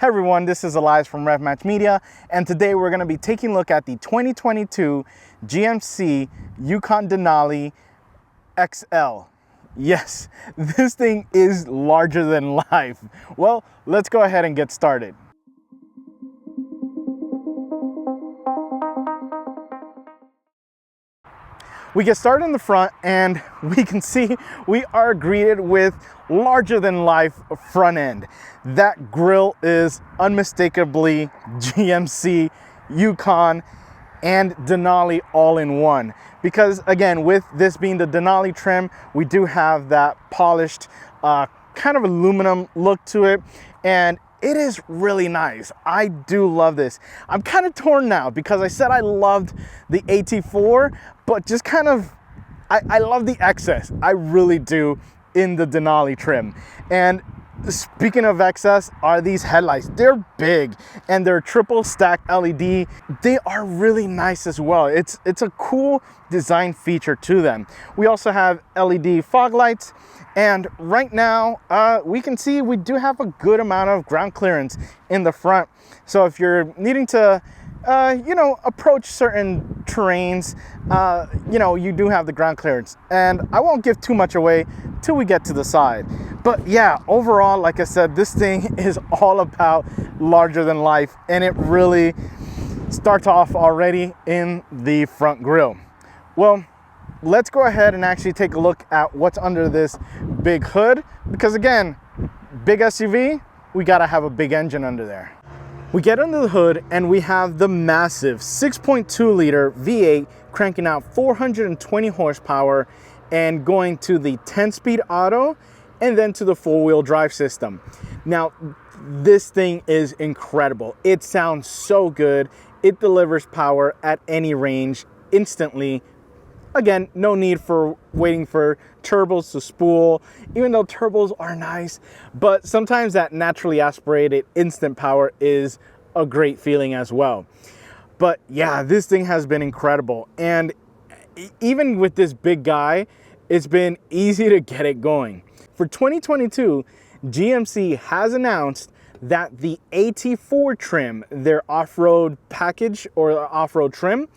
Hey everyone, this is Elias from RevMatch Media, and today we're going to be taking a look at the 2022 GMC Yukon Denali XL. Yes, this thing is larger than life. Well, let's go ahead and get started. We get started in the front and we can see we are greeted with larger than life front end. That grille is unmistakably GMC, Yukon, and Denali all in one. Because again, with this being the Denali trim, we do have that polished kind of aluminum look to it, and it is really nice. I do love this. I'm kind of torn now because I said I loved the AT4, but just kind of, I love the excess. I really do in the Denali trim. And speaking of excess, are these headlights. They're big and they're triple stack LED. They are really nice as well. It's a cool design feature to them. We also have LED fog lights. And right now, we can see we do have a good amount of ground clearance in the front. So if you're needing to, approach certain terrains, you do have the ground clearance. And I won't give too much away till we get to the side. But yeah, overall, like I said, this thing is all about larger than life. And it really starts off already in the front grille. Well, let's go ahead and actually take a look at what's under this big hood, because again, big SUV, we gotta have a big engine under there. We get under the hood and we have the massive 6.2 liter V8 cranking out 420 horsepower and going to the 10-speed auto and then to the 4-wheel drive system. Now, this thing is incredible. It sounds so good. It delivers power at any range instantly. Again, no need for waiting for turbos to spool, even though turbos are nice, but sometimes that naturally aspirated instant power is a great feeling as well. But yeah, this thing has been incredible. And even with this big guy, it's been easy to get it going. For 2022, GMC has announced that the AT4 trim, their off-road package or off-road trim,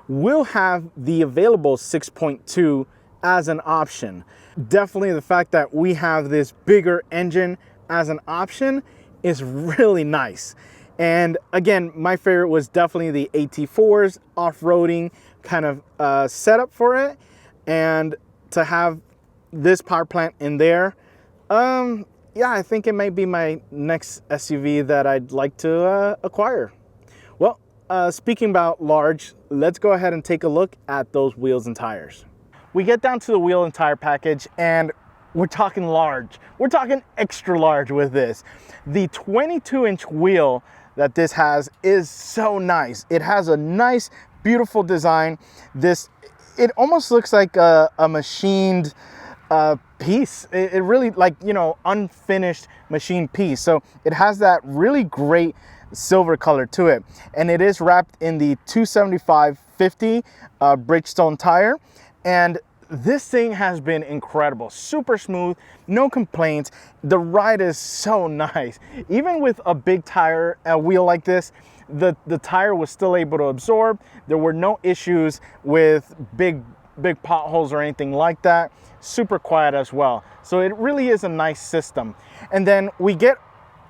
will have the available 6.2 as an option. Definitely the fact that we have this bigger engine as an option is really nice. And again, my favorite was definitely the AT4's off-roading kind of setup for it. And to have this power plant in there, yeah, I think it might be my next SUV that I'd like to acquire. Well, speaking about large, let's go ahead and take a look at those wheels and tires. We get down to the wheel and tire package and we're talking large. We're talking extra large with this. The 22-inch wheel that this has is so nice. It has a nice, beautiful design. It almost looks like a machined piece. It really, like, unfinished machined piece. So it has that really great silver color to it, and it is wrapped in the 275/50 Bridgestone tire. And this thing has been incredible, super smooth, no complaints. The ride is so nice. Even with a big tire, a wheel like this, the tire was still able to absorb. There were no issues with big potholes or anything like that. Super quiet as well. So it really is a nice system. And then we get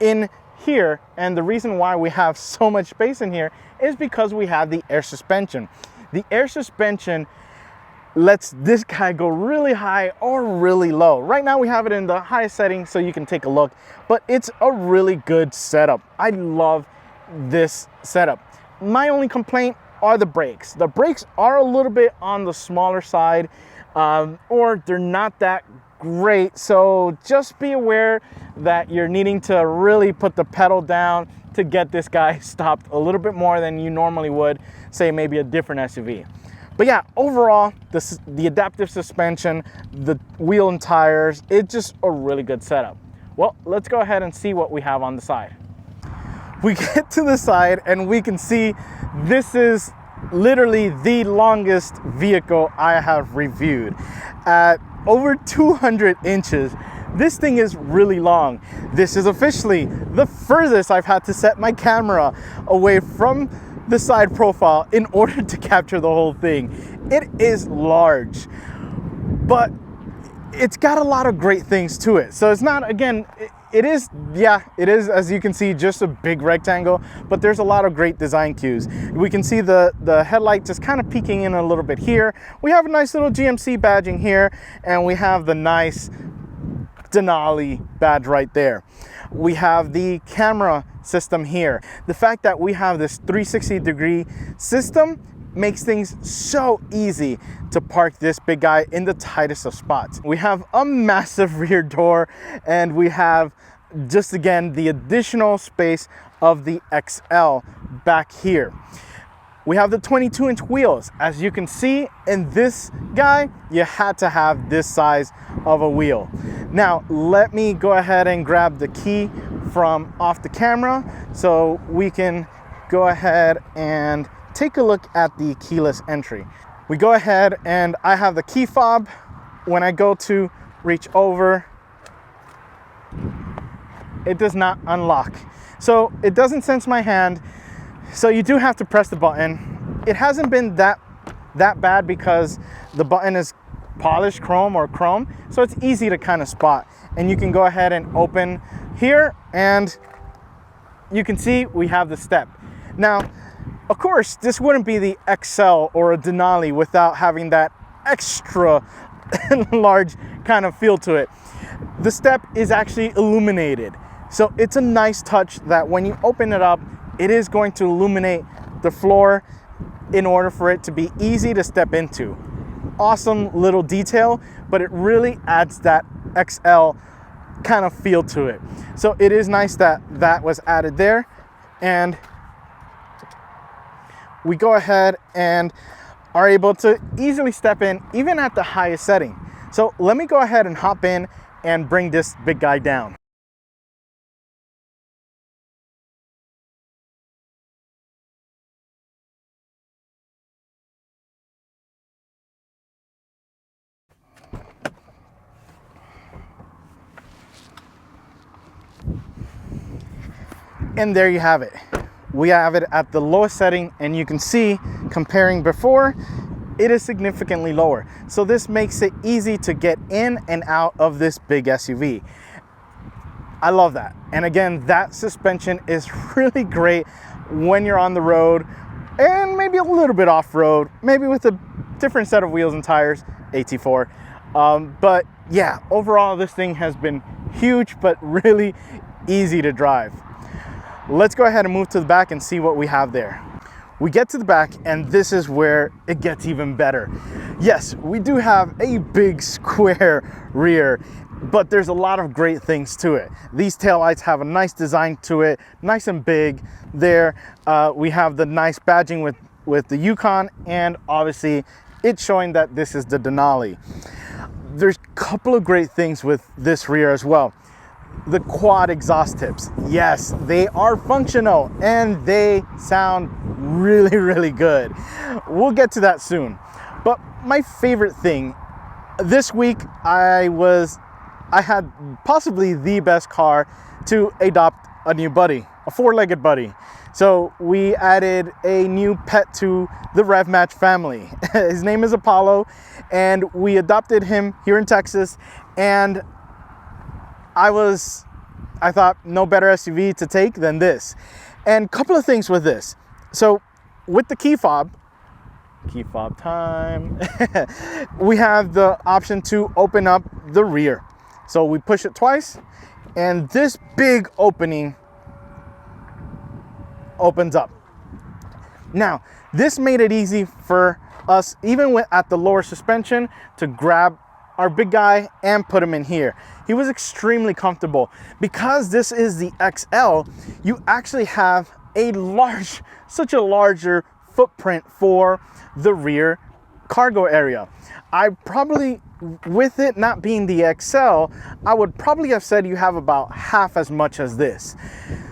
in here, and the reason why we have so much space in here is because we have the air suspension. The air suspension lets this guy go really high or really low. Right now we have it in the highest setting so you can take a look, but it's a really good setup. I love this setup. My only complaint are the brakes. The brakes are a little bit on the smaller side, or they're not that great. So just be aware that you're needing to really put the pedal down to get this guy stopped a little bit more than you normally would, say maybe a different SUV. But yeah, overall, the adaptive suspension, the wheel and tires, it's just a really good setup. Well, let's go ahead and see what we have on the side. We get to the side and we can see this is literally the longest vehicle I have reviewed. At over 200 inches, This thing is really long. This is officially the furthest I've had to set my camera away from the side profile in order to capture the whole thing. It is large, but it's got a lot of great things to it. So it's not, again, it is, as you can see, just a big rectangle, but there's a lot of great design cues. We can see the headlight just kind of peeking in a little bit here. We have a nice little GMC badging here, and we have the nice Denali badge right there. We have the camera system here. The fact that we have this 360-degree system makes things so easy to park this big guy in the tightest of spots. We have a massive rear door, and we have just again the additional space of the XL back here. We have the 22-inch wheels. As you can see in this guy, you had to have this size of a wheel. Now let me go ahead and grab the key from off the camera so we can go ahead and take a look at the keyless entry. We go ahead and I have the key fob. When I go to reach over, it does not unlock. So it doesn't sense my hand. So you do have to press the button. It hasn't been that bad because the button is polished chrome or chrome. So it's easy to kind of spot. And you can go ahead and open here, and you can see we have the step. Now, of course, this wouldn't be the XL or a Denali without having that extra large kind of feel to it. The step is actually illuminated. So it's a nice touch that when you open it up, it is going to illuminate the floor in order for it to be easy to step into. Awesome little detail, but it really adds that XL kind of feel to it. So it is nice that that was added there. And we go ahead and are able to easily step in even at the highest setting. So let me go ahead and hop in and bring this big guy down. And there you have it. We have it at the lowest setting, and you can see, comparing before, it is significantly lower. So this makes it easy to get in and out of this big SUV. I love that. And again, that suspension is really great when you're on the road and maybe a little bit off-road, maybe with a different set of wheels and tires, AT4. But yeah, overall, this thing has been huge, but really easy to drive. Let's go ahead and move to the back and see what we have there. We get to the back, and this is where it gets even better. Yes, we do have a big square rear, but there's a lot of great things to it. These taillights have a nice design to it, nice and big there. We have the nice badging with the Yukon, and obviously it's showing that this is the Denali. There's a couple of great things with this rear as well. The quad exhaust tips, yes, they are functional and they sound really, really good. We'll get to that soon. But my favorite thing this week, I had possibly the best car to adopt a new buddy, a four-legged buddy. So we added a new pet to the Rev Match family. His name is Apollo, and we adopted him here in Texas. And I thought no better SUV to take than this. And a couple of things with this. So with the key fob time, we have the option to open up the rear. So we push it twice, and this big opening opens up. Now, this made it easy for us, even at the lower suspension, to grab our big guy and put him in here. He was extremely comfortable. Because this is the XL, you actually have such a larger footprint for the rear cargo area. I probably, with it not being the XL, I would probably have said you have about half as much as this.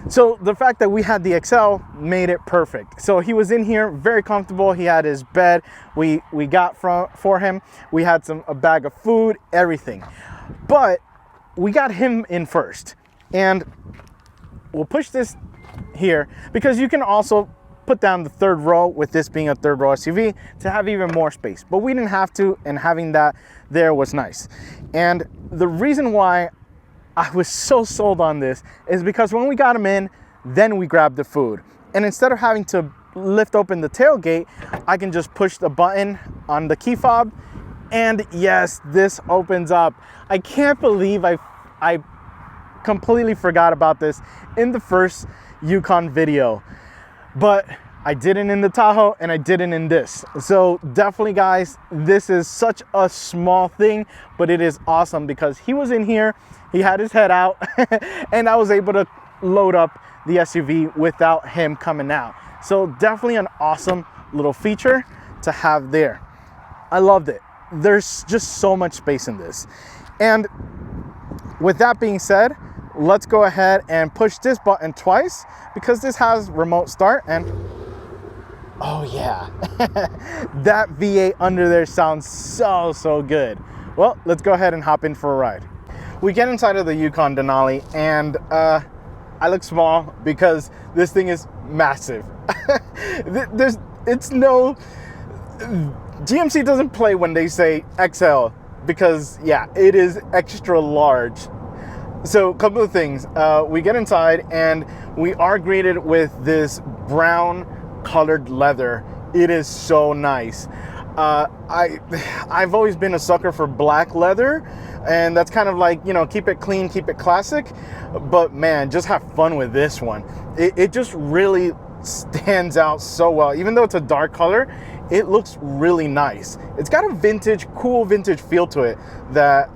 So the fact that we had the XL made it perfect. So he was in here very comfortable. He had his bed we got for him. We had a bag of food, everything. But we got him in first, and we'll push this here because you can also put down the third row with this being a third row SUV to have even more space, but we didn't have to, and having that there was nice. And the reason why I was so sold on this is because when we got him in, then we grabbed the food, and instead of having to lift open the tailgate, I can just push the button on the key fob, and yes, this opens up. I can't believe I completely forgot about this in the first Yukon video, but I didn't in the Tahoe and I didn't in this. So definitely guys, this is such a small thing, but it is awesome because he was in here, he had his head out and I was able to load up the SUV without him coming out. So definitely an awesome little feature to have there. I loved it. There's just so much space in this. And with that being said, let's go ahead and push this button twice because this has remote start, and oh yeah, that V8 under there sounds so good. Well, let's go ahead and hop in for a ride. We get inside of the Yukon Denali, and I look small because this thing is massive. GMC doesn't play when they say XL because yeah, it is extra large. So a couple of things, we get inside and we are greeted with this brown colored leather. It is so nice. I've always been a sucker for black leather, and that's kind of like, you know, keep it clean, keep it classic, but man, just have fun with this one. It just really stands out so well. Even though it's a dark color, it looks really nice. It's got a vintage, cool vintage feel to it that,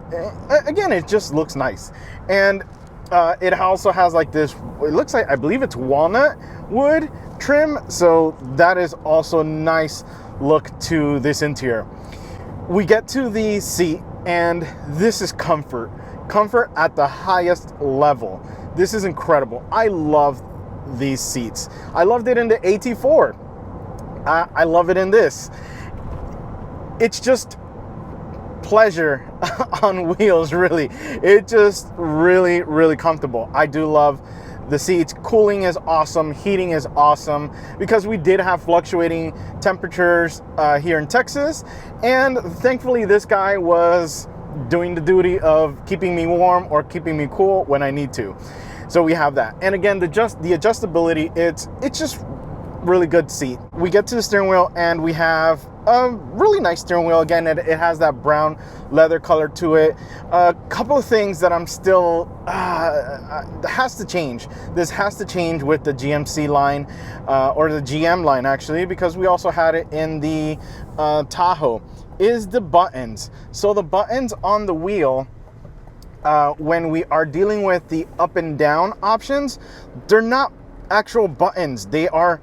again, it just looks nice. And it also has like this, it looks like, I believe it's walnut wood trim. So that is also nice look to this interior. We get to the seat, and this is comfort at the highest level. This is incredible. I love these seats. I loved it in the AT4. I love it in this. It's just pleasure on wheels, really. It just really comfortable. I do love the seats. Cooling is awesome, heating is awesome, because we did have fluctuating temperatures here in Texas, and thankfully this guy was doing the duty of keeping me warm or keeping me cool when I need to. So we have that. And again, the adjustability, it's just really good seat. We get to the steering wheel, and we have a really nice steering wheel. Again, it has that brown leather color to it. A couple of things that I'm still has to change. This has to change with the GMC line, or the GM line actually, because we also had it in the Tahoe, is the buttons. So the buttons on the wheel, when we are dealing with the up and down options, they're not actual buttons. They are,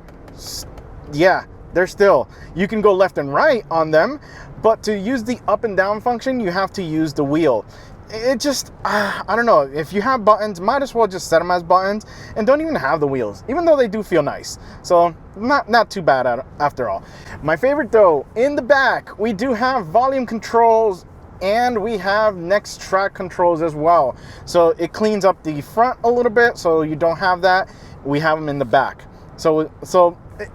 yeah, they're still, you can go left and right on them, but to use the up and down function, you have to use the wheel. It just, I don't know, if you have buttons, might as well just set them as buttons and don't even have the wheels, even though they do feel nice. So not too bad after all. My favorite though, in the back, we do have volume controls, and we have next track controls as well. So it cleans up the front a little bit, so you don't have that. We have them in the back. So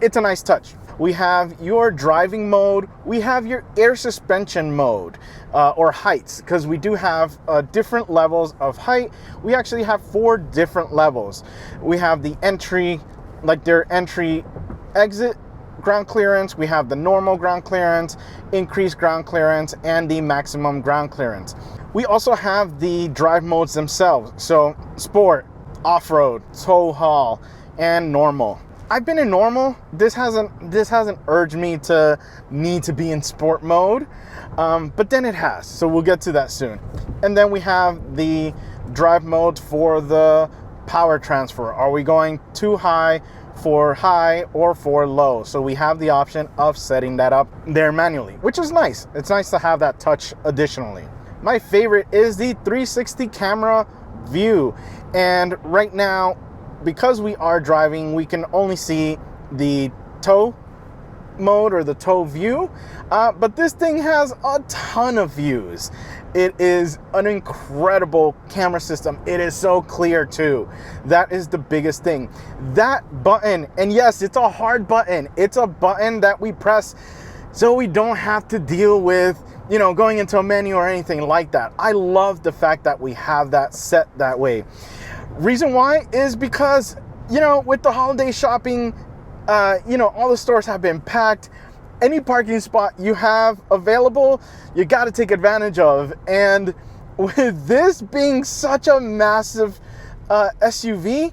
it's a nice touch. We have your driving mode. We have your air suspension mode, or heights, because we do have different levels of height. We actually have 4 different levels. We have the entry, like their entry exit ground clearance. We have the normal ground clearance, increased ground clearance, and the maximum ground clearance. We also have the drive modes themselves. So sport, off-road, tow haul, and normal. I've been in normal. This hasn't urged me to need to be in sport mode, but then it has. So we'll get to that soon. And then we have the drive modes for the power transfer. Are we going too high for high or for low? So we have the option of setting that up there manually, which is nice. It's nice to have that touch additionally. My favorite is the 360 camera view. And right now, because we are driving, we can only see the tow mode or the tow view, but this thing has a ton of views. It is an incredible camera system. It is so clear too. That is the biggest thing. That button, and yes, it's a hard button. It's a button that we press so we don't have to deal with, you know, going into a menu or anything like that. I love the fact that we have that set that way. Reason why is because, you know, with the holiday shopping, you know, all the stores have been packed. Any parking spot you have available, you got to take advantage of. And with this being such a massive SUV,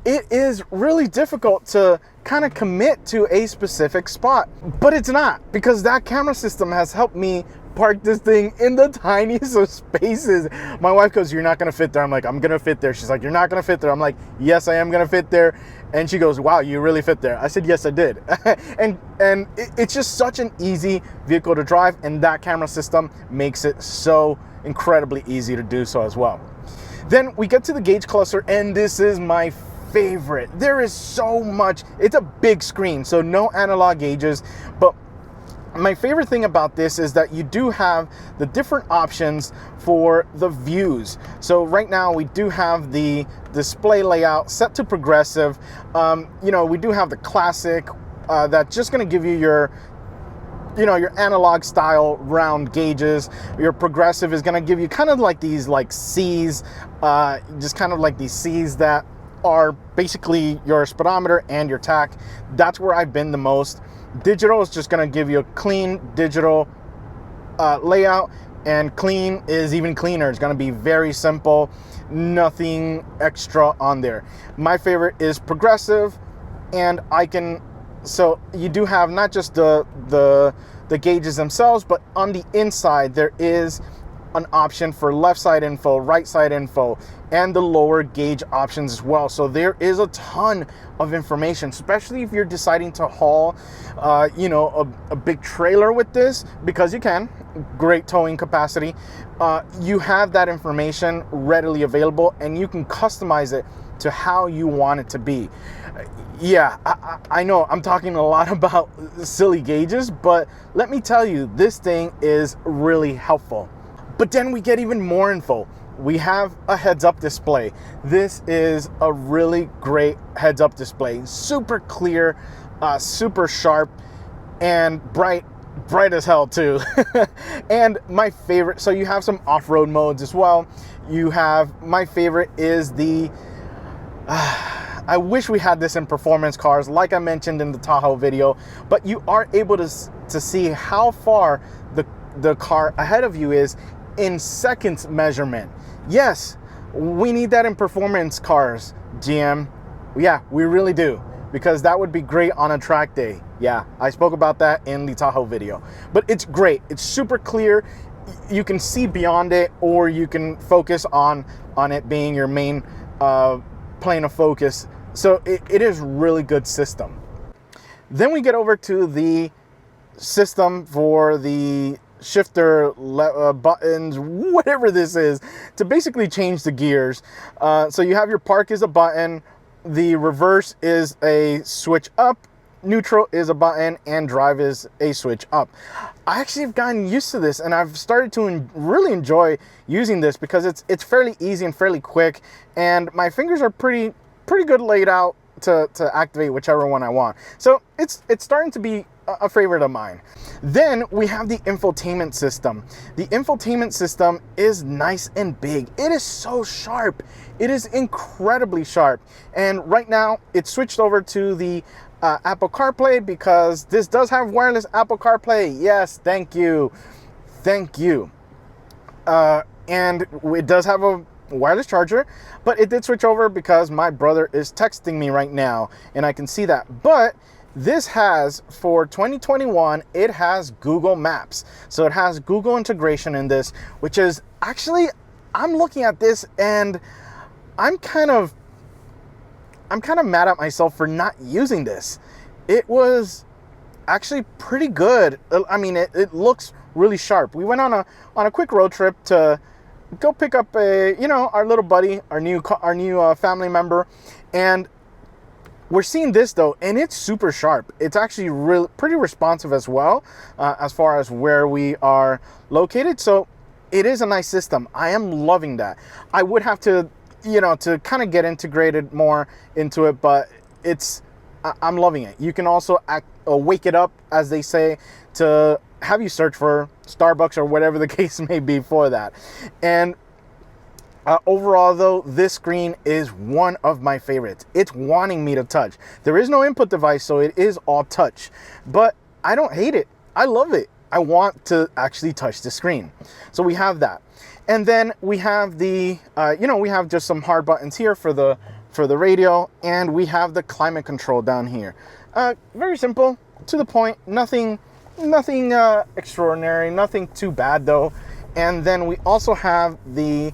it is really difficult to kind of commit to a specific spot. But it's not, because that camera system has helped me park this thing in the tiniest of spaces. My wife goes, "You're not gonna fit there." I'm like, "I'm gonna fit there." She's like, "You're not gonna fit there." I'm like, "Yes, I am gonna fit there." And she goes, "Wow, you really fit there." I said, "Yes, I did." and it's just such an easy vehicle to drive, and that camera system makes it so incredibly easy to do so as well. Then we get to the gauge cluster, and this is my favorite. There is so much. It's a big screen, so no analog gauges, but my favorite thing about this is that you do have the different options for the views. So right now we do have the display layout set to progressive. You know, we do have the classic that's just going to give you your, you know, your analog style round gauges. Your progressive is going to give you kind of like these like C's, just kind of like these C's that are basically your speedometer and your tach. That's where I've been the most. Digital is just going to give you a clean digital layout, and clean is even cleaner. It's going to be very simple, nothing extra on there. My favorite is progressive, and so you do have not just the gauges themselves, but on the inside there is an option for left side info, right side info, and the lower gauge options as well. So there is a ton of information, especially if you're deciding to haul, you know, a big trailer with this, because you can. Great towing capacity. You have that information readily available, and you can customize it to how you want it to be. Yeah, I know I'm talking a lot about silly gauges, but let me tell you, this thing is really helpful. But then we get even more info. We have a heads-up display. This is a really great heads-up display. Super clear, super sharp, and bright as hell too. And my favorite, so you have some off-road modes as well. You have, my favorite is the, I wish we had this in performance cars, like I mentioned in the Tahoe video, but you are able to see how far the car ahead of you is in seconds measurement. Yes, we need that in performance cars, GM. Yeah, we really do, because that would be great on a track day. Yeah, I spoke about that in the Tahoe video. But it's great. It's super clear. You can see beyond it, or you can focus on it being your main plane of focus. So it is really good system. Then we get over to the system for the shifter buttons, whatever this is, to basically change the gears. So you have your park is a button, the reverse is a switch up, neutral is a button, and drive is a switch up. I actually have gotten used to this, and I've started to really enjoy using this, because it's fairly easy and fairly quick, and my fingers are pretty good laid out to activate whichever one I want. So it's starting to be a favorite of mine. Then we have the infotainment system. The infotainment system is nice and big. It is so sharp. It is incredibly sharp. And right now it's switched over to the Apple CarPlay, because this does have wireless Apple CarPlay. Yes, thank you. Thank you. And it does have a wireless charger, but it did switch over because my brother is texting me right now, and I can see that. But this has, for 2021, it has Google Maps. So it has Google integration in this, which is actually, I'm looking at this and I'm kind of mad at myself for not using this. It was actually pretty good. I mean, it looks really sharp. We went on a quick road trip to go pick up our little buddy, our new family member, and We're seeing this though, and it's super sharp. It's actually really pretty responsive as well, as far as where we are located. So it is a nice system. I am loving that. I would have to, to kind of get integrated more into it, but I'm loving it. You can also wake it up, as they say, to have you search for Starbucks or whatever the case may be for that. And overall though, this screen is one of my favorites. It's wanting me to touch. There is no input device, so it is all touch, but I don't hate it. I love it. I want to actually touch the screen. So we have that. And then we have the, we have just some hard buttons here for the radio, and we have the climate control down here. Very simple, to the point, nothing extraordinary, nothing too bad though. And then we also have the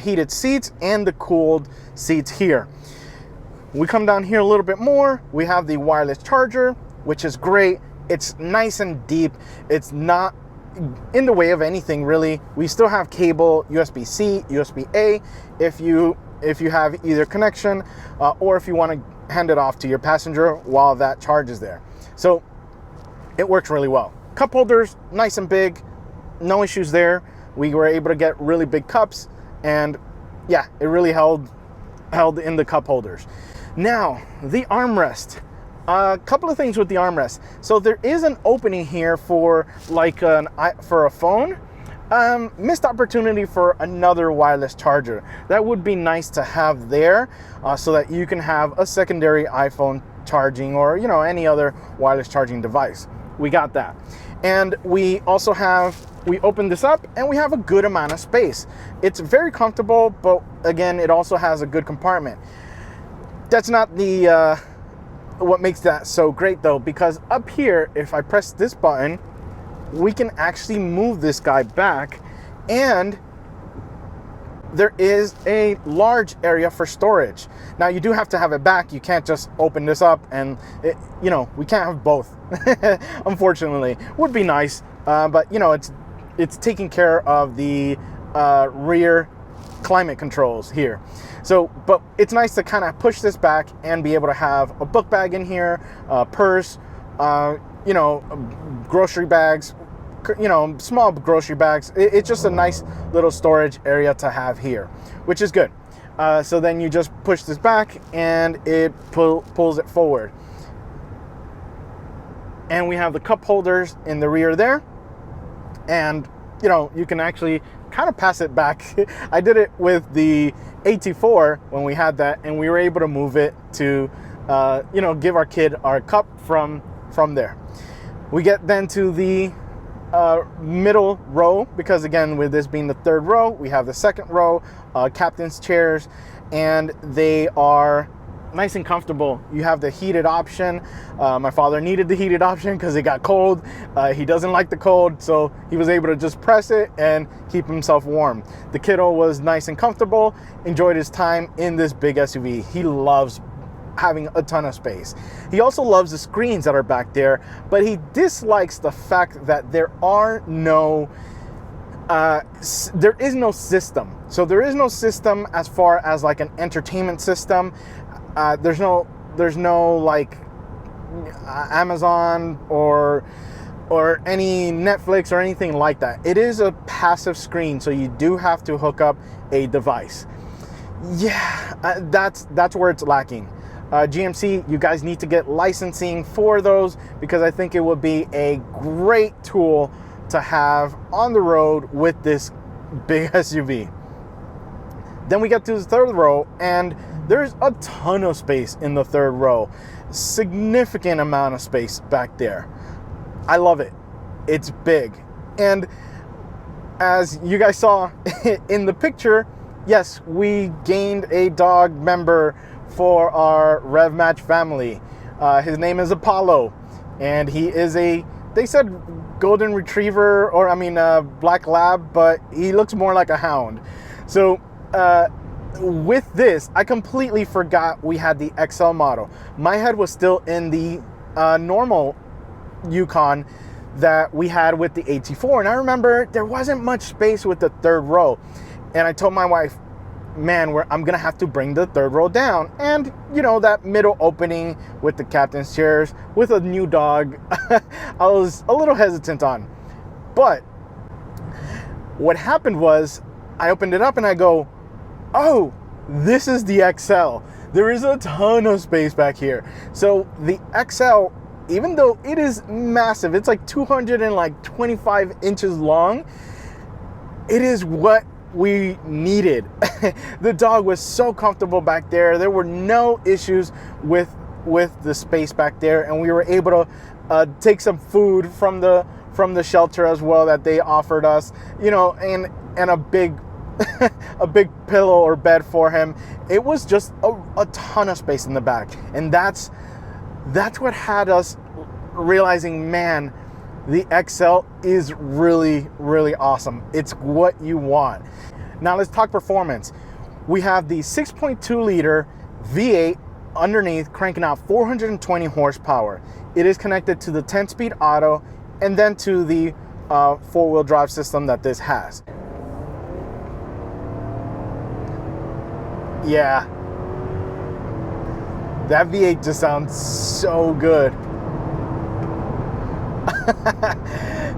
heated seats and the cooled seats here. We come down here a little bit more. We have the wireless charger, which is great. It's nice and deep. It's not in the way of anything really. We still have cable, USB-C, USB-A, if you have either connection, or if you want to hand it off to your passenger while that charge is there. So it works really well. Cup holders, nice and big, no issues there. We were able to get really big cups, and yeah, it really held in the cup holders. Now, the armrest. A couple of things with the armrest. So there is an opening here for for a phone. Missed opportunity for another wireless charger. That would be nice to have there, so that you can have a secondary iPhone charging, or any other wireless charging device. We got that. And we also we open this up and we have a good amount of space. It's very comfortable, but again, it also has a good compartment. That's not the what makes that so great though, because up here, if I press this button, we can actually move this guy back, and there is a large area for storage. Now you do have to have it back. You can't just open this up and we can't have both. Unfortunately, would be nice, but it's taking care of the rear climate controls here. So, but it's nice to kind of push this back and be able to have a book bag in here, purse, grocery bags, small grocery bags. It's just a nice little storage area to have here, which is good. So then you just push this back and it pulls it forward. And we have the cup holders in the rear there. And, you can actually kind of pass it back. I did it with the AT4 when we had that, and we were able to move it to, give our kid our cup from there. We get then to the middle row, because again, with this being the third row, we have the second row, captain's chairs, and they are nice and comfortable. You have the heated option. My father needed the heated option because it got cold. He doesn't like the cold, so he was able to just press it and keep himself warm. The kiddo was nice and comfortable, enjoyed his time in this big SUV. He loves having a ton of space. He also loves the screens that are back there, but he dislikes the fact that there is no system. So there is no system as far as like an entertainment system. There's no like Amazon or any Netflix or anything like that. It is a passive screen, so you do have to hook up a device. Yeah, that's where it's lacking. GMC, you guys need to get licensing for those, because I think it would be a great tool to have on the road with this big SUV. Then we get to the third row, and there's a ton of space in the third row. Significant amount of space back there. I love it. It's big. And as you guys saw in the picture, yes, we gained a dog member for our Rev Match family. His name is Apollo, and he is they said golden retriever, or black lab, but he looks more like a hound. So with this, I completely forgot we had the XL model. My head was still in the normal Yukon that we had with the AT4, and I remember there wasn't much space with the third row. And I told my wife, man, I'm gonna have to bring the third row down. And you know, that middle opening with the captain's chairs with a new dog, I was a little hesitant on. But what happened was I opened it up and I go, oh, this is the XL. There is a ton of space back here. So the XL, even though it is massive, it's like 225 inches long, it is what we needed. The dog was so comfortable back there. There were no issues with the space back there, and we were able to take some food from the shelter as well that they offered us, you know, and a big a big pillow or bed for him. It was just a ton of space in the back, and that's what had us realizing, man, the XL is really, really awesome. It's what you want. Now let's talk performance. We have the 6.2 liter V8 underneath, cranking out 420 horsepower. It is connected to the 10-speed auto and then to the four-wheel drive system that this has. Yeah, that V8 just sounds so good.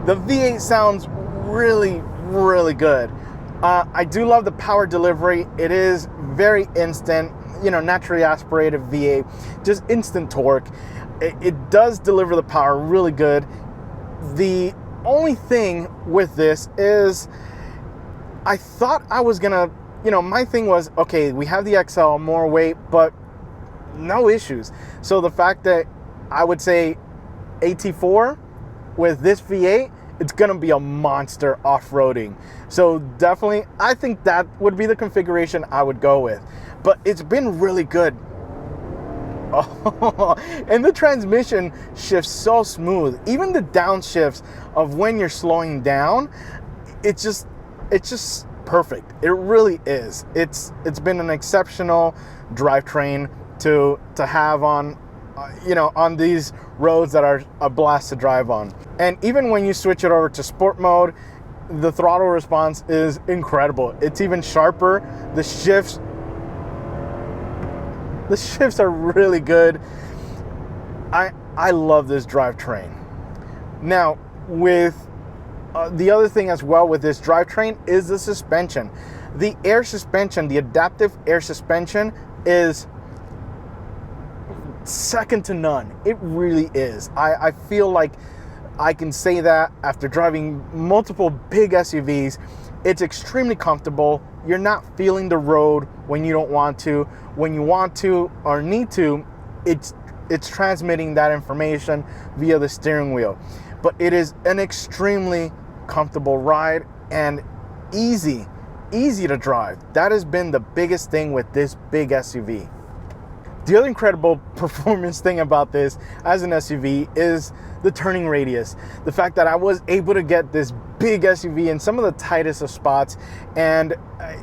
The V8 sounds really, really good. I do love the power delivery. It is very instant, you know, naturally aspirated V8, just instant torque. It does deliver the power really good. The only thing with this is I thought I was gonna, you know, my thing was, okay, we have the XL, more weight, but no issues. So the fact that I would say AT4 with this V8, it's gonna be a monster off-roading. So definitely, I think that would be the configuration I would go with. But it's been really good. Oh, and the transmission shifts so smooth. Even the downshifts of when you're slowing down, it's just perfect. It really is. It's been an exceptional drivetrain to have on, you know, on these roads that are a blast to drive on. And even when you switch it over to sport mode, the throttle response is incredible. It's even sharper. The shifts are really good. I love this drivetrain. Now, with the other thing as well with this drivetrain is the suspension. The air suspension, the adaptive air suspension, is second to none. It really is. I feel like I can say that after driving multiple big SUVs. It's extremely comfortable. You're not feeling the road when you don't want to. When you want to or need to, it's transmitting that information via the steering wheel. But it is an extremely comfortable ride and easy to drive. That has been the biggest thing with this big SUV. The other incredible performance thing about this as an SUV is the turning radius. The fact that I was able to get this big SUV in some of the tightest of spots, and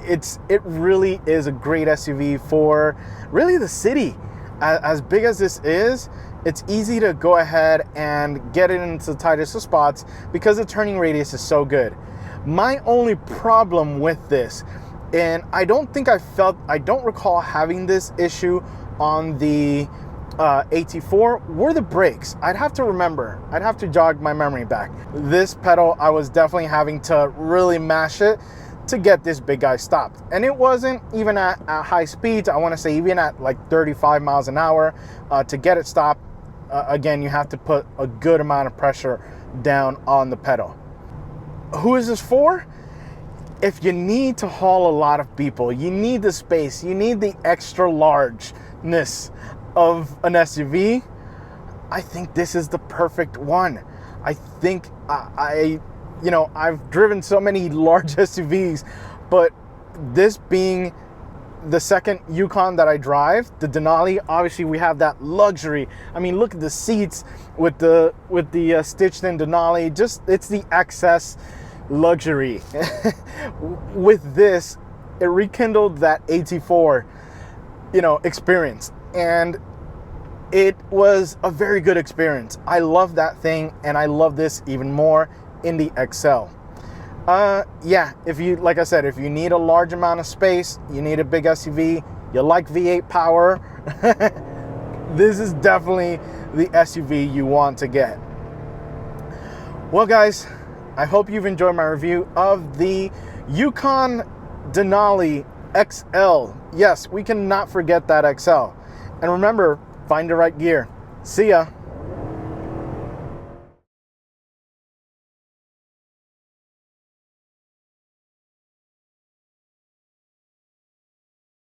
it really is a great SUV for really the city. As big as this is, it's easy to go ahead and get it into the tightest of spots because the turning radius is so good. My only problem with this, and I don't recall having this issue on the AT4, were the brakes. I'd have to jog my memory back. This pedal, I was definitely having to really mash it to get this big guy stopped. And it wasn't even at high speeds. I want to say even at like 35 miles an hour to get it stopped. Again, you have to put a good amount of pressure down on the pedal. Who is this for? If you need to haul a lot of people, you need the space, you need the extra largeness of an SUV, I think this is the perfect one. I think I've driven so many large SUVs, but this being the second Yukon that I drive, the Denali, obviously we have that luxury. I mean, look at the seats with the stitched in Denali. Just, it's the excess luxury. With this, it rekindled that AT4, experience, and it was a very good experience. I love that thing, and I love this even more in the XL. Yeah, if you, like I said, if you need a large amount of space, you need a big SUV, you like V8 power, this is definitely the SUV you want to get. Well guys, I hope you've enjoyed my review of the Yukon Denali XL. Yes, we cannot forget that XL. And remember, find the right gear. See ya.